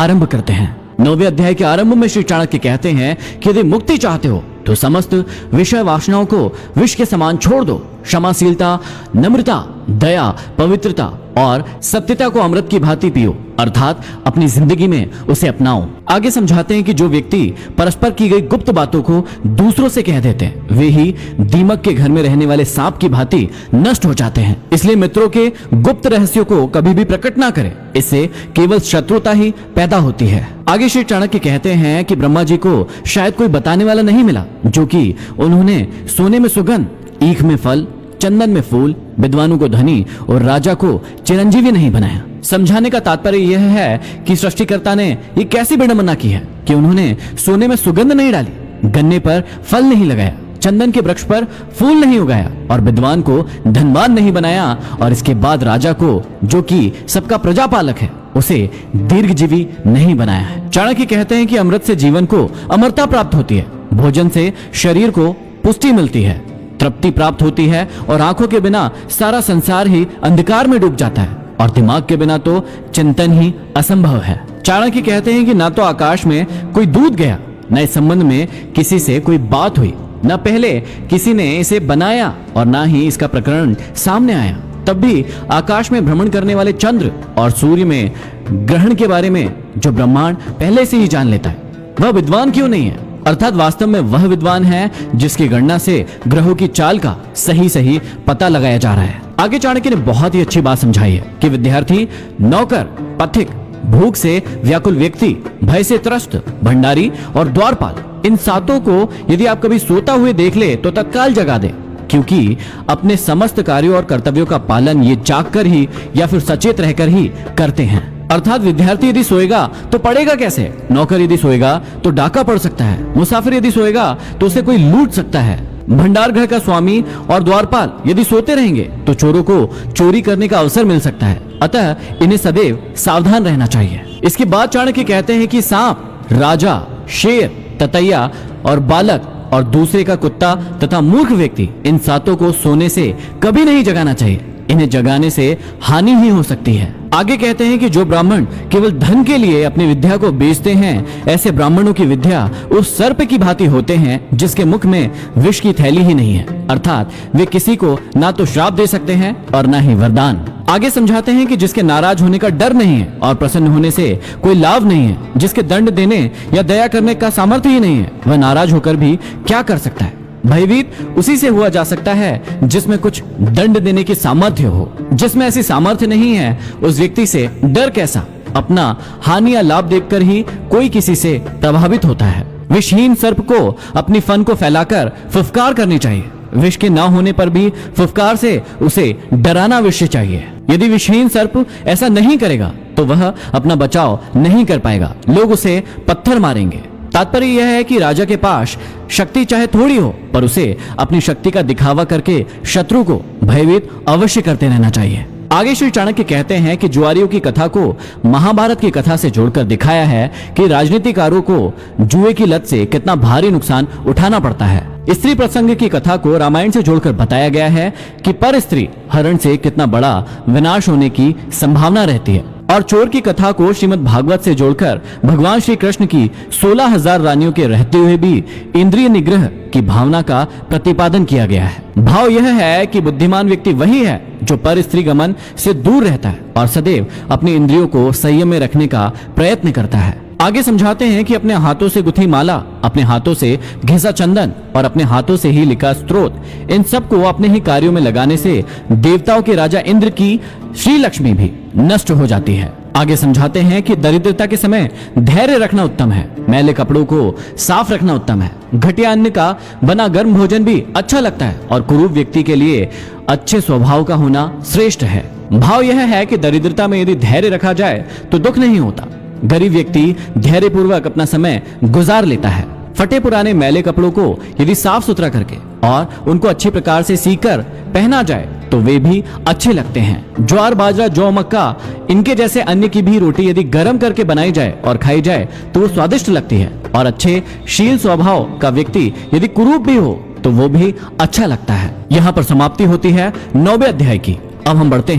आरंभ करते हैं। 9वें अध्याय के आरंभ में श्री चाणक्य कहते हैं कि यदि मुक्ति चाहते हो तो समस्त विषय वासनाओं को विष के समान छोड़ दो। क्षमाशीलता, नम्रता, दया, पवित्रता और सत्यता को अमृत की भांति पियो, अर्थात अपनी जिंदगी में उसे अपनाओ। आगे समझाते हैं कि जो व्यक्ति परस्पर की गई गुप्त बातों को दूसरों से कह देते हैं वे ही दीमक के घर में रहने वाले सांप की भांति नष्ट हो जाते हैं। इसलिए मित्रों के गुप्त रहस्यों को कभी भी प्रकट ना करें, इससे केवल शत्रुता ही पैदा होती है। आगे श्री चाणक्य कहते हैं कि ब्रह्मा जी को शायद कोई बताने वाला नहीं मिला, जो कि उन्होंने सोने में सुगंध, ईख में फल, चंदन में फूल, विद्वानों को धनी और राजा को चिरंजीवी नहीं बनाया। समझाने का तात्पर्य यह है कि सृष्टिकर्ता ने ये कैसी विडंबना की है कि उन्होंने सोने में सुगंध नहीं डाली, गन्ने पर फल नहीं लगाया, चंदन के वृक्ष पर फूल नहीं उगाया और विद्वान को धनवान नहीं बनाया, और इसके बाद राजा को, जो कि सबका प्रजापालक है, उसे दीर्घजीवी नहीं बनाया है। चाणक्य कहते हैं कि अमृत से जीवन को अमरता प्राप्त होती है, भोजन से शरीर को पुष्टि मिलती है, तृप्ति प्राप्त होती है और आंखों के बिना सारा संसार ही अंधकार में डूब जाता है और दिमाग के बिना तो चिंतन ही असंभव है। चाणक्य कहते हैं कि ना तो आकाश में कोई दूत गया, न इस संबंध में किसी से कोई बात हुई, न पहले किसी ने इसे बनाया और ना ही इसका प्रकरण सामने आया। तब भी आकाश में भ्रमण करने वाले चंद्र और सूर्य में ग्रहण के बारे में जो ब्रह्मांड पहले से ही जान लेता है, वह विद्वान क्यों नहीं है? अर्थात वास्तव में वह विद्वान है जिसकी गणना से ग्रहों की चाल का सही पता लगाया जा रहा है। आगे चाणक्य ने बहुत ही अच्छी बात समझाई है कि विद्यार्थी, नौकर, पथिक, भूख से व्याकुल व्यक्ति, भय से त्रस्त भंडारी और द्वारपाल, इन सातों को यदि आप कभी सोता हुए देख ले तो तत्काल जगा दे, क्योंकि अपने समस्त कार्यों और कर्तव्यों का पालन ये जागकर ही या फिर सचेत रहकर ही करते हैं। अर्थात विद्यार्थी यदि सोएगा तो पढ़ेगा कैसे? नौकर यदि सोएगा तो डाका पड़ सकता है, मुसाफिर यदि सोएगा तो उसे कोई लूट सकता है, भंडार गृह का स्वामी और द्वारपाल यदि सोते रहेंगे तो चोरों को चोरी करने का अवसर मिल सकता है। अतः इन्हें सदैव सावधान रहना चाहिए। इसके बाद चाणक्य कहते हैं कि सांप, राजा, शेर, ततैया और बालक और दूसरे का कुत्ता तथा मूर्ख व्यक्ति, इन सातों को सोने से कभी नहीं जगाना चाहिए, इन्हें जगाने से हानि ही हो सकती है। आगे कहते हैं कि जो ब्राह्मण केवल धन के लिए अपनी विद्या को बेचते हैं, ऐसे ब्राह्मणों की विद्या उस सर्प की भांति होते हैं जिसके मुख में विष की थैली ही नहीं है, अर्थात वे किसी को ना तो श्राप दे सकते हैं और ना ही वरदान। आगे समझाते हैं कि जिसके नाराज होने का डर नहीं है और प्रसन्न होने से कोई लाभ नहीं है, जिसके दंड देने या दया करने का सामर्थ्य ही नहीं है, वह नाराज होकर भी क्या कर सकता है? भयभीत उसी से हुआ जा सकता है जिसमें कुछ दंड देने की सामर्थ्य हो। जिसमें ऐसी सामर्थ्य नहीं है, उस व्यक्ति से डर कैसा? अपना हानि या लाभ देखकर ही कोई किसी से प्रभावित होता है। विषहीन सर्प को अपनी फन को फैलाकर फुफकार करनी चाहिए। विष के ना होने पर भी फुफकार से उसे डराना अवश्य चाहिए। यदि विषहीन सर्प ऐसा नहीं करेगा तो वह अपना बचाव नहीं कर पाएगा, लोग उसे पत्थर मारेंगे। तात्पर्य यह है कि राजा के पास शक्ति चाहे थोड़ी हो, पर उसे अपनी शक्ति का दिखावा करके शत्रु को भयभीत अवश्य करते रहना चाहिए। आगे श्री चाणक्य कहते हैं कि जुआरियों की कथा को महाभारत की कथा से जोड़कर दिखाया है कि राजनीतिकारों को जुए की लत से कितना भारी नुकसान उठाना पड़ता है। स्त्री प्रसंग की कथा को रामायण से जोड़कर बताया गया है कि पर स्त्री हरण से कितना बड़ा विनाश होने की संभावना रहती है, और चोर की कथा को श्रीमद् भागवत से जोड़कर भगवान श्री कृष्ण की 16,000 रानियों के रहते हुए भी इंद्रिय निग्रह की भावना का प्रतिपादन किया गया है। भाव यह है कि बुद्धिमान व्यक्ति वही है जो पर स्त्री गमन से दूर रहता है और सदैव अपनी इंद्रियों को संयम में रखने का प्रयत्न करता है। आगे समझाते हैं कि अपने हाथों से गुथी माला, अपने हाथों से घिसा चंदन और अपने हाथों से ही लिखा स्तोत्र, इन सब को अपने ही कार्यों में लगाने से देवताओं के राजा इंद्र की श्री लक्ष्मी भी नष्ट हो जाती है। आगे समझाते हैं कि दरिद्रता के समय धैर्य रखना उत्तम है, मैले कपड़ों को साफ रखना उत्तम है, घटिया अन्न का बना गर्म भोजन भी अच्छा लगता है और कुरूप व्यक्ति के लिए अच्छे स्वभाव का होना श्रेष्ठ है। भाव यह है कि दरिद्रता में यदि धैर्य रखा जाए तो दुख नहीं होता। गरीब व्यक्ति धैर्य पूर्वक अपना समय गुजार लेता है। फटे पुराने मैले कपड़ों को यदि साफ सुथरा करके और उनको अच्छी प्रकार से सीकर पहना जाए तो वे भी अच्छे लगते हैं। ज्वार, बाजरा, जौ, मक्का, इनके जैसे अन्य की भी रोटी यदि गर्म करके बनाई जाए और खाई जाए तो वो स्वादिष्ट लगती है, और अच्छे शील स्वभाव का व्यक्ति यदि कुरूप भी हो तो वो भी अच्छा लगता है। यहाँ पर समाप्ति होती है 9वें अध्याय की। अब हम बढ़ते हैं